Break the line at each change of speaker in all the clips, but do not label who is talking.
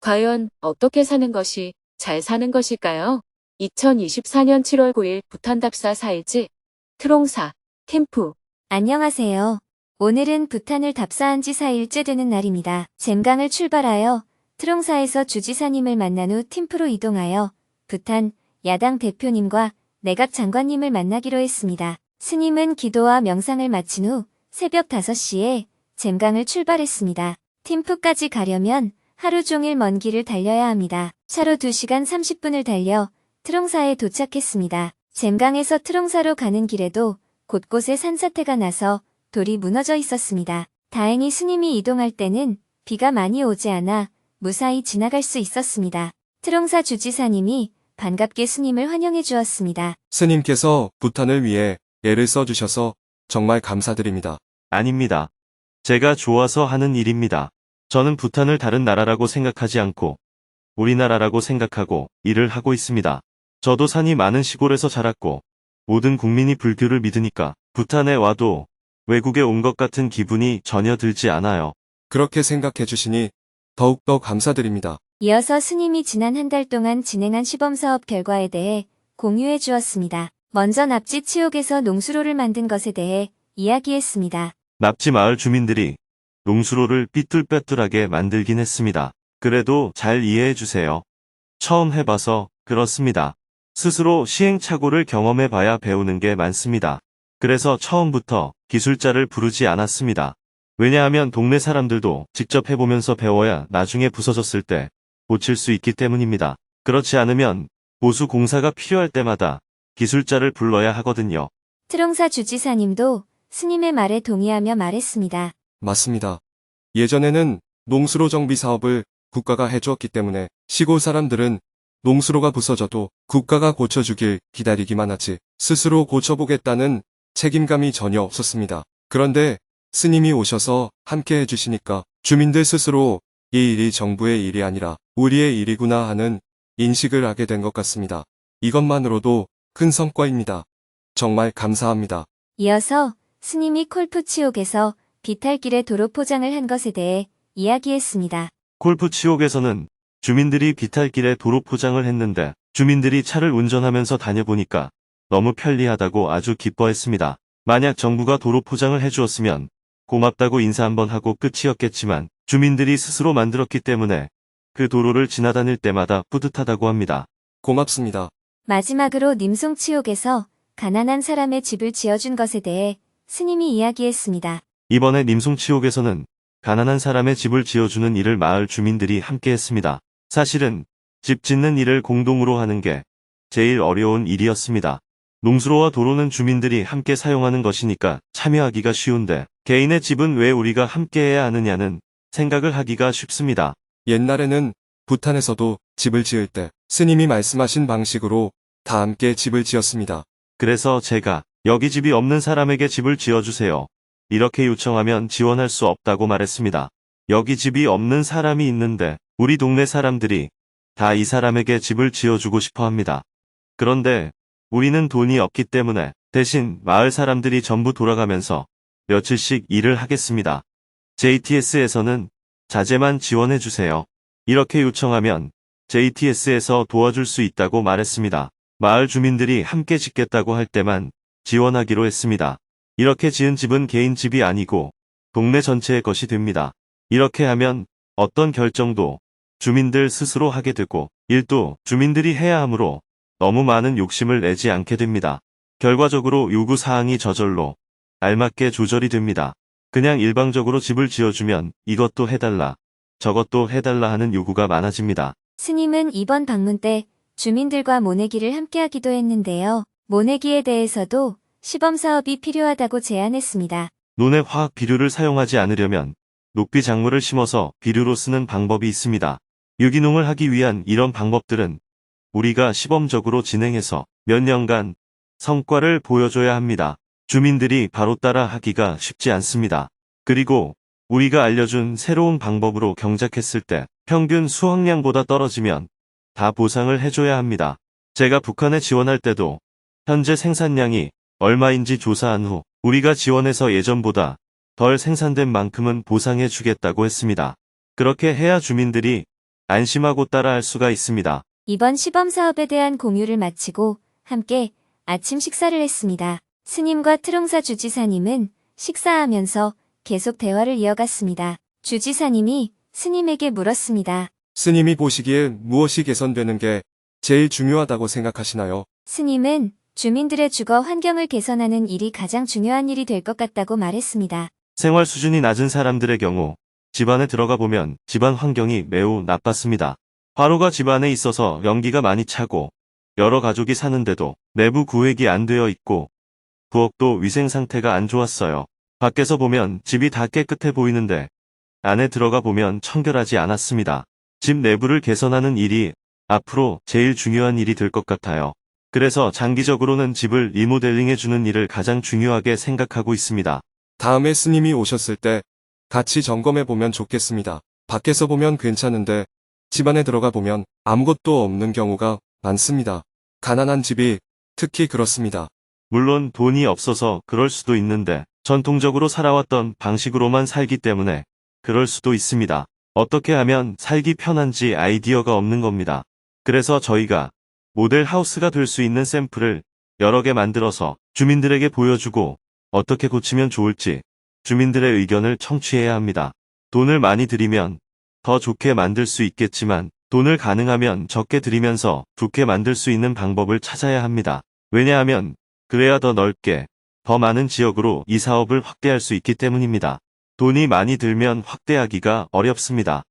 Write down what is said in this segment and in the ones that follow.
과연 어떻게 사는 것이 잘 사는 것일까요? 2024년 7월 9일 부탄답사 4일째 트롱사 캠프.
안녕하세요. 오늘은 부탄을 답사한 지 4일째 되는 날입니다. 잼강을 출발하여 트롱사에서 주지사님을 만난 후 팀프로 이동하여 부탄 야당 대표님과 내각 장관님을 만나기로 했습니다. 스님은 기도와 명상을 마친 후 새벽 5시에 잼강을 출발했습니다. 팀프까지 가려면 하루 종일 먼 길을 달려야 합니다. 차로 2시간 30분을 달려 트롱사에 도착했습니다. 잼강에서 트롱사로 가는 길에도 곳곳에 산사태가 나서 돌이 무너져 있었습니다. 다행히 스님이 이동할 때는 비가 많이 오지 않아 무사히 지나갈 수 있었습니다. 트롱사 주지사님이 반갑게 스님을 환영해 주었습니다.
스님께서 부탄을 위해 애를 써주셔서 정말 감사드립니다.
아닙니다. 제가 좋아서 하는 일입니다. 저는 부탄을 다른 나라라고 생각하지 않고 우리나라라고 생각하고 일을 하고 있습니다. 저도 산이 많은 시골에서 자랐고 모든 국민이 불교를 믿으니까 부탄에 와도 외국에 온 것 같은 기분이 전혀 들지 않아요.
그렇게 생각해 주시니 더욱더 감사드립니다.
이어서 스님이 지난 한 달 동안 진행한 시범사업 결과에 대해 공유해 주었습니다. 먼저 납지 치옥에서 농수로를 만든 것에 대해 이야기했습니다.
납지 마을 주민들이 농수로를 삐뚤빼뚤하게 만들긴 했습니다. 그래도 잘 이해해 주세요. 처음 해봐서 그렇습니다. 스스로 시행착오를 경험해봐야 배우는 게 많습니다. 그래서 처음부터 기술자를 부르지 않았습니다. 왜냐하면 동네 사람들도 직접 해보면서 배워야 나중에 부서졌을 때 고칠 수 있기 때문입니다. 그렇지 않으면 보수 공사가 필요할 때마다 기술자를 불러야 하거든요.
트롱사 주지사님도 스님의 말에 동의하며 말했습니다.
맞습니다. 예전에는 농수로 정비 사업을 국가가 해주었기 때문에 시골 사람들은 농수로가 부서져도 국가가 고쳐주길 기다리기만 하지 스스로 고쳐보겠다는 책임감이 전혀 없었습니다. 그런데 스님이 오셔서 함께 해주시니까 주민들 스스로 이 일이 정부의 일이 아니라 우리의 일이구나 하는 인식을 하게 된 것 같습니다. 이것만으로도 큰 성과입니다. 정말 감사합니다.
이어서 스님이 콜프치옥에서 비탈길에 도로 포장을 한 것에 대해 이야기했습니다.
콜프치옥에서는 주민들이 비탈길에 도로 포장을 했는데 주민들이 차를 운전하면서 다녀보니까 너무 편리하다고 아주 기뻐했습니다. 만약 정부가 도로 포장을 해주었으면 고맙다고 인사 한번 하고 끝이었겠지만 주민들이 스스로 만들었기 때문에 그 도로를 지나다닐 때마다 뿌듯하다고 합니다.
고맙습니다.
마지막으로 님송치옥에서 가난한 사람의 집을 지어준 것에 대해 스님이 이야기했습니다.
이번에 님송치옥에서는 가난한 사람의 집을 지어주는 일을 마을 주민들이 함께 했습니다. 사실은 집 짓는 일을 공동으로 하는 게 제일 어려운 일이었습니다. 농수로와 도로는 주민들이 함께 사용하는 것이니까 참여하기가 쉬운데 개인의 집은 왜 우리가 함께 해야 하느냐는 생각을 하기가 쉽습니다.
옛날에는 부탄에서도 집을 지을 때 스님이 말씀하신 방식으로 다 함께 집을 지었습니다.
그래서 제가 여기 집이 없는 사람에게 집을 지어주세요. 이렇게 요청하면 지원할 수 없다고 말했습니다. 여기 집이 없는 사람이 있는데 우리 동네 사람들이 다 이 사람에게 집을 지어주고 싶어 합니다. 그런데 우리는 돈이 없기 때문에 대신 마을 사람들이 전부 돌아가면서 며칠씩 일을 하겠습니다. JTS에서는 자재만 지원해주세요. 이렇게 요청하면 JTS에서 도와줄 수 있다고 말했습니다. 마을 주민들이 함께 짓겠다고 할 때만 지원하기로 했습니다. 이렇게 지은 집은 개인 집이 아니고 동네 전체의 것이 됩니다. 이렇게 하면 어떤 결정도 주민들 스스로 하게 되고 일도 주민들이 해야 하므로 너무 많은 욕심을 내지 않게 됩니다. 결과적으로 요구사항이 저절로 알맞게 조절이 됩니다. 그냥 일방적으로 집을 지어주면 이것도 해달라, 저것도 해달라 하는 요구가 많아집니다.
스님은 이번 방문 때 주민들과 모내기를 함께하기도 했는데요. 모내기에 대해서도 시범사업이 필요하다고 제안했습니다.
논에 화학 비료를 사용하지 않으려면 녹비 작물을 심어서 비료로 쓰는 방법이 있습니다. 유기농을 하기 위한 이런 방법들은 우리가 시범적으로 진행해서 몇 년간 성과를 보여줘야 합니다. 주민들이 바로 따라 하기가 쉽지 않습니다. 그리고 우리가 알려준 새로운 방법으로 경작했을 때 평균 수확량보다 떨어지면 다 보상을 해줘야 합니다. 제가 북한에 지원할 때도 현재 생산량이 얼마인지 조사한 후 우리가 지원해서 예전보다 덜 생산된 만큼은 보상해 주겠다고 했습니다. 그렇게 해야 주민들이 안심하고 따라할 수가 있습니다.
이번 시범 사업에 대한 공유를 마치고 함께 아침 식사를 했습니다. 스님과 트롱사 주지사님은 식사하면서 계속 대화를 이어갔습니다. 주지사님이 스님에게 물었습니다.
스님이 보시기에 무엇이 개선되는 게 제일 중요하다고 생각하시나요?
스님은 주민들의 주거 환경을 개선하는 일이 가장 중요한 일이 될 것 같다고 말했습니다.
생활 수준이 낮은 사람들의 경우 집안에 들어가 보면 집안 환경이 매우 나빴습니다. 화로가 집안에 있어서 연기가 많이 차고 여러 가족이 사는데도 내부 구획이 안 되어 있고 부엌도 위생 상태가 안 좋았어요. 밖에서 보면 집이 다 깨끗해 보이는데 안에 들어가 보면 청결하지 않았습니다. 집 내부를 개선하는 일이 앞으로 제일 중요한 일이 될 것 같아요. 그래서 장기적으로는 집을 리모델링해주는 일을 가장 중요하게 생각하고 있습니다.
다음에 스님이 오셨을 때 같이 점검해 보면 좋겠습니다. 밖에서 보면 괜찮은데 집 안에 들어가 보면 아무것도 없는 경우가 많습니다. 가난한 집이 특히 그렇습니다.
물론 돈이 없어서 그럴 수도 있는데 전통적으로 살아왔던 방식으로만 살기 때문에 그럴 수도 있습니다. 어떻게 하면 살기 편한지 아이디어가 없는 겁니다. 그래서 저희가 모델 하우스가 될 수 있는 샘플을 여러 개 만들어서 주민들에게 보여주고 어떻게 고치면 좋을지 주민들의 의견을 청취해야 합니다. 돈을 많이 들이면 더 좋게 만들 수 있겠지만 돈을 가능하면 적게 들이면서 좋게 만들 수 있는 방법을 찾아야 합니다. 왜냐하면 그래야 더 넓게 더 많은 지역으로 이 사업을 확대할 수 있기 때문입니다. 돈이 많이 들면 확대하기가 어렵습니다.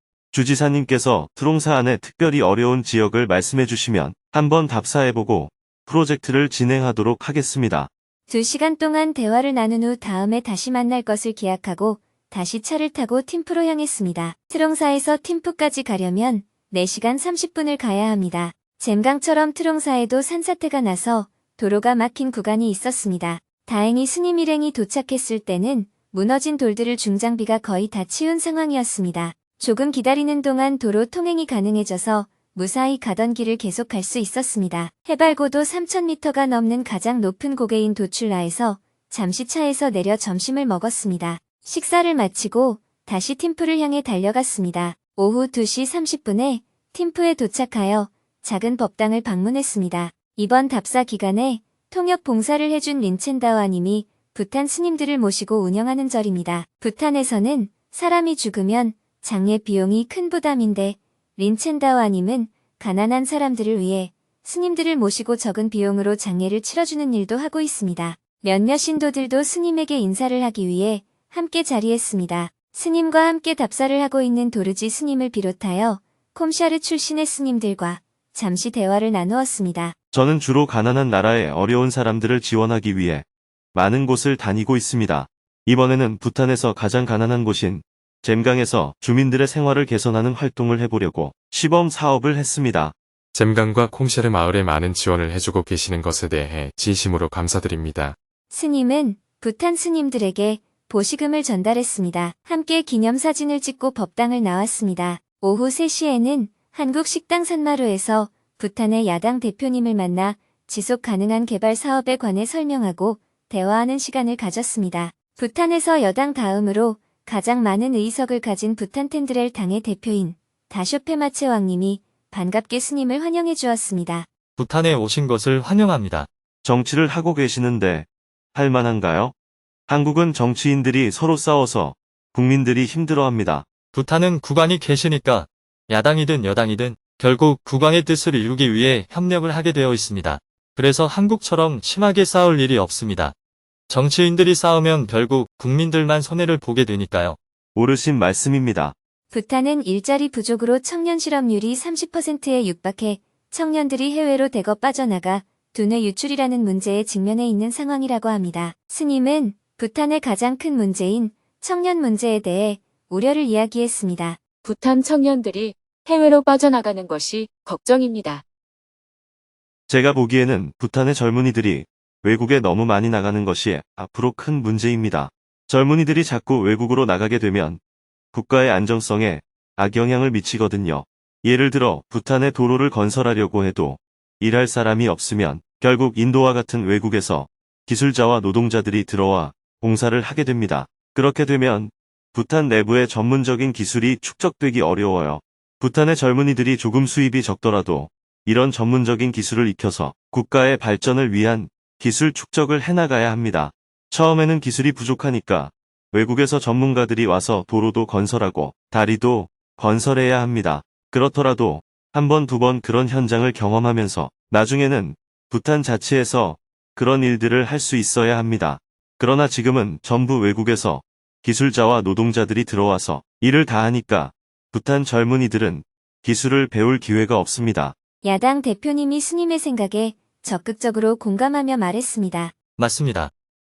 주지사님께서 트롱사 안에 특별히 어려운 지역을 말씀해 주시면 한번 답사해보고 프로젝트를 진행하도록 하겠습니다.
2시간 동안 대화를 나눈 후 다음에 다시 만날 것을 기약하고 다시 차를 타고 팀프로 향했습니다. 트롱사에서 팀프까지 가려면 4시간 30분을 가야 합니다. 잼강처럼 트롱사에도 산사태가 나서 도로가 막힌 구간이 있었습니다. 다행히 스님 일행이 도착했을 때는 무너진 돌들을 중장비가 거의 다 치운 상황이었습니다. 조금 기다리는 동안 도로 통행이 가능해져서 무사히 가던 길을 계속 갈 수 있었습니다. 해발고도 3,000m가 넘는 가장 높은 고개인 도출라에서 잠시 차에서 내려 점심을 먹었습니다. 식사를 마치고 다시 팀프를 향해 달려갔습니다. 오후 2시 30분에 팀프에 도착하여 작은 법당을 방문했습니다. 이번 답사 기간에 통역 봉사를 해준 린첸다와님이 부탄 스님들을 모시고 운영하는 절입니다. 부탄에서는 사람이 죽으면 장례 비용이 큰 부담인데 린첸다와님은 가난한 사람들을 위해 스님들을 모시고 적은 비용으로 장례를 치러주는 일도 하고 있습니다. 몇몇 신도들도 스님에게 인사를 하기 위해 함께 자리했습니다. 스님과 함께 답사를 하고 있는 도르지 스님을 비롯하여 콤샤르 출신의 스님들과 잠시 대화를 나누었습니다.
저는 주로 가난한 나라의 어려운 사람들을 지원하기 위해 많은 곳을 다니고 있습니다. 이번에는 부탄에서 가장 가난한 곳인 잼강에서 주민들의 생활을 개선하는 활동을 해보려고 시범 사업을 했습니다.
잼강과 콩샤르 마을에 많은 지원을 해주고 계시는 것에 대해 진심으로 감사드립니다.
스님은 부탄 스님들에게 보시금을 전달했습니다. 함께 기념사진을 찍고 법당을 나왔습니다. 오후 3시에는 한국 식당 산마루에서 부탄의 야당 대표님을 만나 지속 가능한 개발 사업에 관해 설명하고 대화하는 시간을 가졌습니다. 부탄에서 여당 다음으로 가장 많은 의석을 가진 부탄 텐드렐 당의 대표인 다쇼페마체 왕님이 반갑게 스님을 환영해 주었습니다.
부탄에 오신 것을 환영합니다.
정치를 하고 계시는데 할 만한가요? 한국은 정치인들이 서로 싸워서 국민들이 힘들어합니다.
부탄은 국왕이 계시니까 야당이든 여당이든 결국 국왕의 뜻을 이루기 위해 협력을 하게 되어 있습니다. 그래서 한국처럼 심하게 싸울 일이 없습니다. 정치인들이 싸우면 결국 국민들만 손해를 보게 되니까요.
옳으신 말씀입니다.
부탄은 일자리 부족으로 청년 실업률이 30%에 육박해 청년들이 해외로 대거 빠져나가 두뇌 유출이라는 문제에 직면해 있는 상황이라고 합니다. 스님은 부탄의 가장 큰 문제인 청년 문제에 대해 우려를 이야기했습니다.
부탄 청년들이 해외로 빠져나가는 것이 걱정입니다.
제가 보기에는 부탄의 젊은이들이 외국에 너무 많이 나가는 것이 앞으로 큰 문제입니다. 젊은이들이 자꾸 외국으로 나가게 되면 국가의 안정성에 악영향을 미치거든요. 예를 들어 부탄에 도로를 건설하려고 해도 일할 사람이 없으면 결국 인도와 같은 외국에서 기술자와 노동자들이 들어와 공사를 하게 됩니다. 그렇게 되면 부탄 내부의 전문적인 기술이 축적되기 어려워요. 부탄의 젊은이들이 조금 수입이 적더라도 이런 전문적인 기술을 익혀서 국가의 발전을 위한 기술 축적을 해나가야 합니다. 처음에는 기술이 부족하니까 외국에서 전문가들이 와서 도로도 건설하고 다리도 건설해야 합니다. 그렇더라도 한 번, 두 번 그런 현장을 경험하면서 나중에는 부탄 자체에서 그런 일들을 할 수 있어야 합니다. 그러나 지금은 전부 외국에서 기술자와 노동자들이 들어와서 일을 다 하니까 부탄 젊은이들은 기술을 배울 기회가 없습니다.
야당 대표님이 스님의 생각에 적극적으로 공감하며 말했습니다.
맞습니다.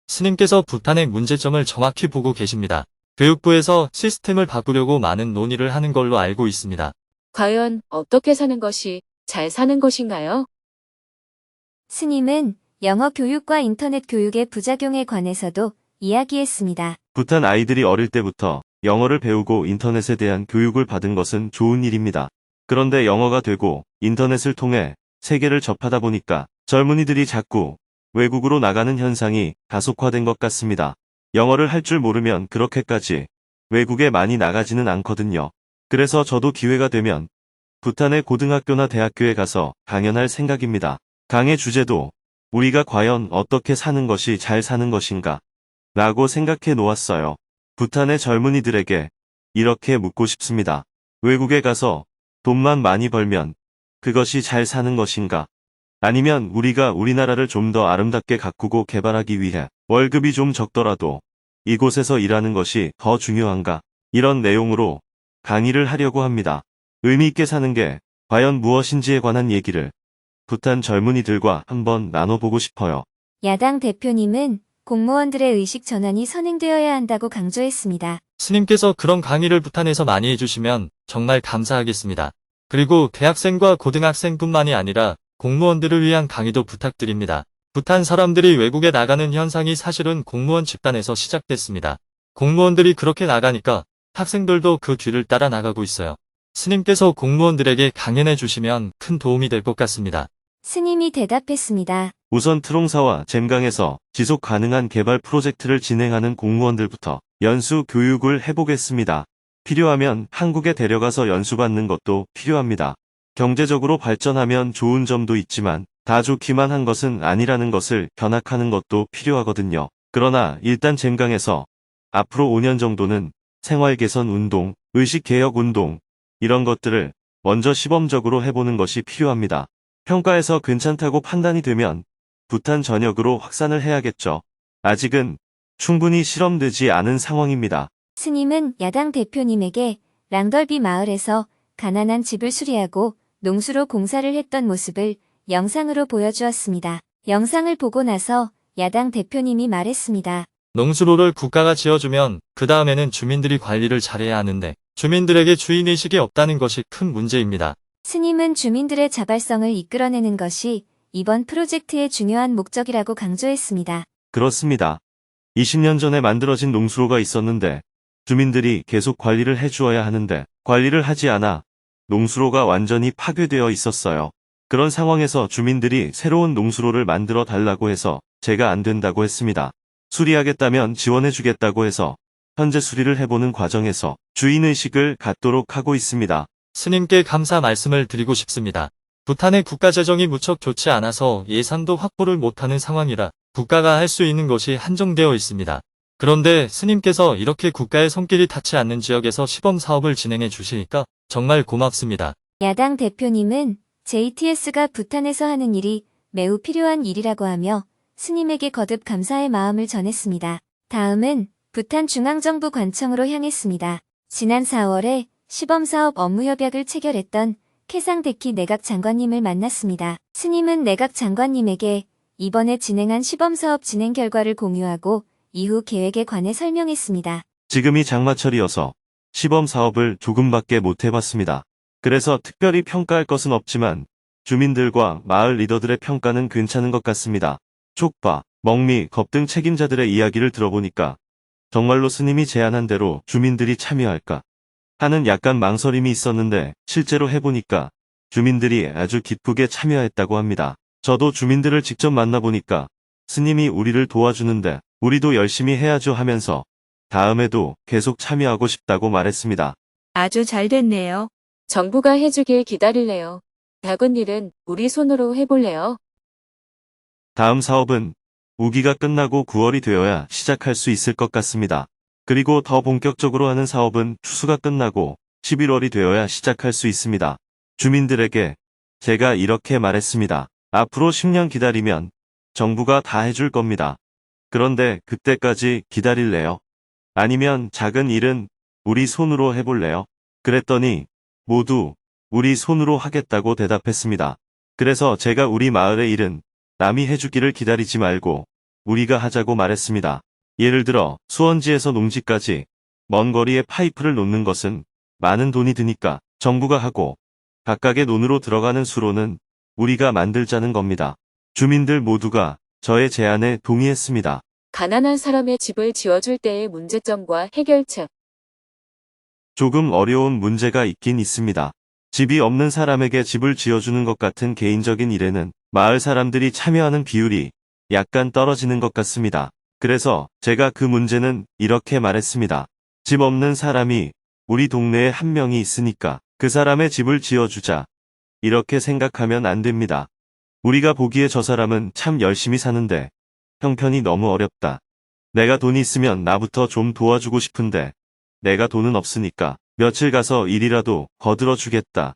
스님께서 부탄의 문제점을 정확히 보고 계십니다. 교육부에서 시스템을 바꾸려고 많은 논의를 하는 걸로 알고 있습니다.
과연 어떻게 사는 것이 잘 사는 것인가요?
스님은 영어 교육과 인터넷 교육의 부작용에 관해서도 이야기했습니다.
부탄 아이들이 어릴 때부터 영어를 배우고 인터넷에 대한 교육을 받은 것은 좋은 일입니다. 그런데 영어가 되고 인터넷을 통해 세계를 접하다 보니까 젊은이들이 자꾸 외국으로 나가는 현상이 가속화된 것 같습니다. 영어를 할 줄 모르면 그렇게까지 외국에 많이 나가지는 않거든요. 그래서 저도 기회가 되면 부탄의 고등학교나 대학교에 가서 강연할 생각입니다. 강의 주제도 우리가 과연 어떻게 사는 것이 잘 사는 것인가 라고 생각해 놓았어요. 부탄의 젊은이들에게 이렇게 묻고 싶습니다. 외국에 가서 돈만 많이 벌면 그것이 잘 사는 것인가? 아니면 우리가 우리나라를 좀 더 아름답게 가꾸고 개발하기 위해 월급이 좀 적더라도 이곳에서 일하는 것이 더 중요한가? 이런 내용으로 강의를 하려고 합니다. 의미 있게 사는 게 과연 무엇인지에 관한 얘기를 부탄 젊은이들과 한번 나눠보고 싶어요.
야당 대표님은 공무원들의 의식 전환이 선행되어야 한다고 강조했습니다.
스님께서 그런 강의를 부탄에서 많이 해주시면 정말 감사하겠습니다. 그리고 대학생과 고등학생뿐만이 아니라 공무원들을 위한 강의도 부탁드립니다. 부탄 사람들이 외국에 나가는 현상이 사실은 공무원 집단에서 시작됐습니다. 공무원들이 그렇게 나가니까 학생들도 그 뒤를 따라 나가고 있어요. 스님께서 공무원들에게 강연해 주시면 큰 도움이 될 것 같습니다.
스님이 대답했습니다.
우선 트롱사와 잼강에서 지속 가능한 개발 프로젝트를 진행하는 공무원들부터 연수 교육을 해보겠습니다. 필요하면 한국에 데려가서 연수받는 것도 필요합니다. 경제적으로 발전하면 좋은 점도 있지만 다 좋기만 한 것은 아니라는 것을 견학하는 것도 필요하거든요. 그러나 일단 잼강에서 앞으로 5년 정도는 생활 개선 운동, 의식 개혁 운동 이런 것들을 먼저 시범적으로 해보는 것이 필요합니다. 평가에서 괜찮다고 판단이 되면 부탄 전역으로 확산을 해야겠죠. 아직은 충분히 실험되지 않은 상황입니다.
스님은 야당 대표님에게 랑덜비 마을에서 가난한 집을 수리하고 농수로 공사를 했던 모습을 영상으로 보여주었습니다. 영상을 보고 나서 야당 대표님이 말했습니다.
농수로를 국가가 지어주면 그 다음에는 주민들이 관리를 잘해야 하는데 주민들에게 주인의식이 없다는 것이 큰 문제입니다.
스님은 주민들의 자발성을 이끌어내는 것이 이번 프로젝트의 중요한 목적이라고 강조했습니다.
그렇습니다. 20년 전에 만들어진 농수로가 있었는데 주민들이 계속 관리를 해주어야 하는데 관리를 하지 않아 농수로가 완전히 파괴되어 있었어요. 그런 상황에서 주민들이 새로운 농수로를 만들어 달라고 해서 제가 안 된다고 했습니다. 수리하겠다면 지원해주겠다고 해서 현재 수리를 해보는 과정에서 주인의식을 갖도록 하고 있습니다.
스님께 감사 말씀을 드리고 싶습니다. 부탄의 국가 재정이 무척 좋지 않아서 예산도 확보를 못하는 상황이라 국가가 할 수 있는 것이 한정되어 있습니다. 그런데 스님께서 이렇게 국가의 손길이 닿지 않는 지역에서 시범 사업을 진행해 주시니까 정말 고맙습니다.
야당 대표님은 JTS가 부탄에서 하는 일이 매우 필요한 일이라고 하며 스님에게 거듭 감사의 마음을 전했습니다. 다음은 부탄 중앙정부 관청으로 향했습니다. 지난 4월에 시범사업 업무협약을 체결했던 캐상데키 내각 장관님을 만났습니다. 스님은 내각 장관님에게 이번에 진행한 시범사업 진행 결과를 공유하고 이후 계획에 관해 설명했습니다.
지금이 장마철이어서 시범 사업을 조금밖에 못 해봤습니다. 그래서 특별히 평가할 것은 없지만 주민들과 마을 리더들의 평가는 괜찮은 것 같습니다. 촉파, 먹미, 겁 등 책임자들의 이야기를 들어보니까 정말로 스님이 제안한 대로 주민들이 참여할까 하는 약간 망설임이 있었는데 실제로 해보니까 주민들이 아주 기쁘게 참여했다고 합니다. 저도 주민들을 직접 만나보니까 스님이 우리를 도와주는데 우리도 열심히 해야죠 하면서 다음에도 계속 참여하고 싶다고 말했습니다.
아주 잘 됐네요.
정부가 해주길 기다릴래요. 작은 일은 우리 손으로 해볼래요.
다음 사업은 우기가 끝나고 9월이 되어야 시작할 수 있을 것 같습니다. 그리고 더 본격적으로 하는 사업은 추수가 끝나고 11월이 되어야 시작할 수 있습니다. 주민들에게 제가 이렇게 말했습니다. 앞으로 10년 기다리면 정부가 다 해줄 겁니다. 그런데 그때까지 기다릴래요? 아니면 작은 일은 우리 손으로 해볼래요? 그랬더니 모두 우리 손으로 하겠다고 대답했습니다. 그래서 제가 우리 마을의 일은 남이 해주기를 기다리지 말고 우리가 하자고 말했습니다. 예를 들어 수원지에서 농지까지 먼 거리에 파이프를 놓는 것은 많은 돈이 드니까 정부가 하고 각각의 논으로 들어가는 수로는 우리가 만들자는 겁니다. 주민들 모두가 저의 제안에 동의했습니다.
가난한 사람의 집을 지어줄 때의 문제점과 해결책.
조금 어려운 문제가 있긴 있습니다. 집이 없는 사람에게 집을 지어주는 것 같은 개인적인 일에는 마을 사람들이 참여하는 비율이 약간 떨어지는 것 같습니다. 그래서 제가 그 문제는 이렇게 말했습니다. 집 없는 사람이 우리 동네에 한 명이 있으니까 그 사람의 집을 지어주자. 이렇게 생각하면 안 됩니다. 우리가 보기에 저 사람은 참 열심히 사는데 형편이 너무 어렵다. 내가 돈이 있으면 나부터 좀 도와주고 싶은데 내가 돈은 없으니까 며칠 가서 일이라도 거들어 주겠다.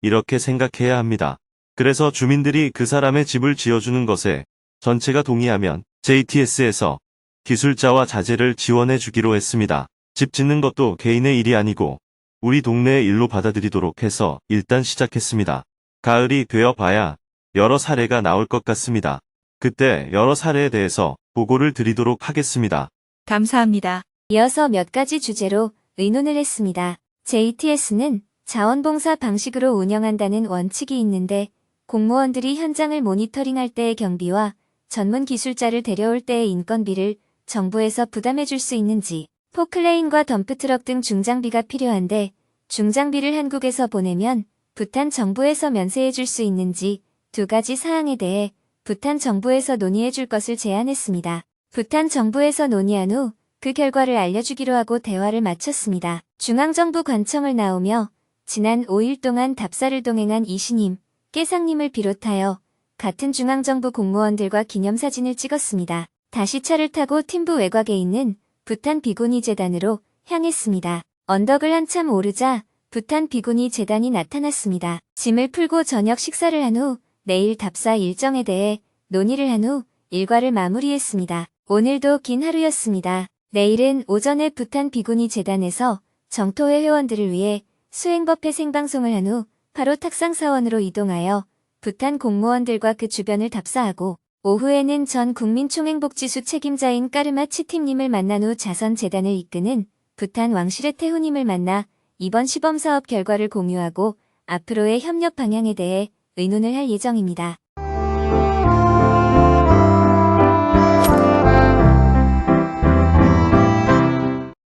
이렇게 생각해야 합니다. 그래서 주민들이 그 사람의 집을 지어주는 것에 전체가 동의하면 JTS에서 기술자와 자재를 지원해 주기로 했습니다. 집 짓는 것도 개인의 일이 아니고 우리 동네의 일로 받아들이도록 해서 일단 시작했습니다. 가을이 되어 봐야 여러 사례가 나올 것 같습니다. 그때 여러 사례에 대해서 보고를 드리도록 하겠습니다.
감사합니다.
이어서 몇 가지 주제로 의논을 했습니다. JTS는 자원봉사 방식으로 운영한다는 원칙이 있는데 공무원들이 현장을 모니터링할 때의 경비와 전문 기술자를 데려올 때의 인건비를 정부에서 부담해 줄 수 있는지, 포클레인과 덤프트럭 등 중장비가 필요한데 중장비를 한국에서 보내면 부탄 정부에서 면세해 줄 수 있는지 두 가지 사항에 대해 부탄 정부에서 논의해 줄 것을 제안했습니다. 부탄 정부에서 논의한 후 그 결과를 알려주기로 하고 대화를 마쳤습니다. 중앙정부 관청을 나오며 지난 5일 동안 답사를 동행한 이신임, 깨상님을 비롯하여 같은 중앙정부 공무원들과 기념사진을 찍었습니다. 다시 차를 타고 팀부 외곽에 있는 부탄 비구니 재단으로 향했습니다. 언덕을 한참 오르자 부탄 비구니 재단이 나타났습니다. 짐을 풀고 저녁 식사를 한 후 내일 답사 일정에 대해 논의를 한 후 일과를 마무리했습니다. 오늘도 긴 하루였습니다. 내일은 오전에 부탄 비구니 재단에서 정토회 회원들을 위해 수행법회 생방송을 한 후 바로 탁상사원으로 이동하여 부탄 공무원들과 그 주변을 답사하고 오후에는 전 국민총행복지수 책임자인 까르마 치팀님을 만난 후 자선재단을 이끄는 부탄 왕실의 태후님을 만나 이번 시범사업 결과를 공유하고 앞으로의 협력 방향에 대해 의논을 할 예정입니다.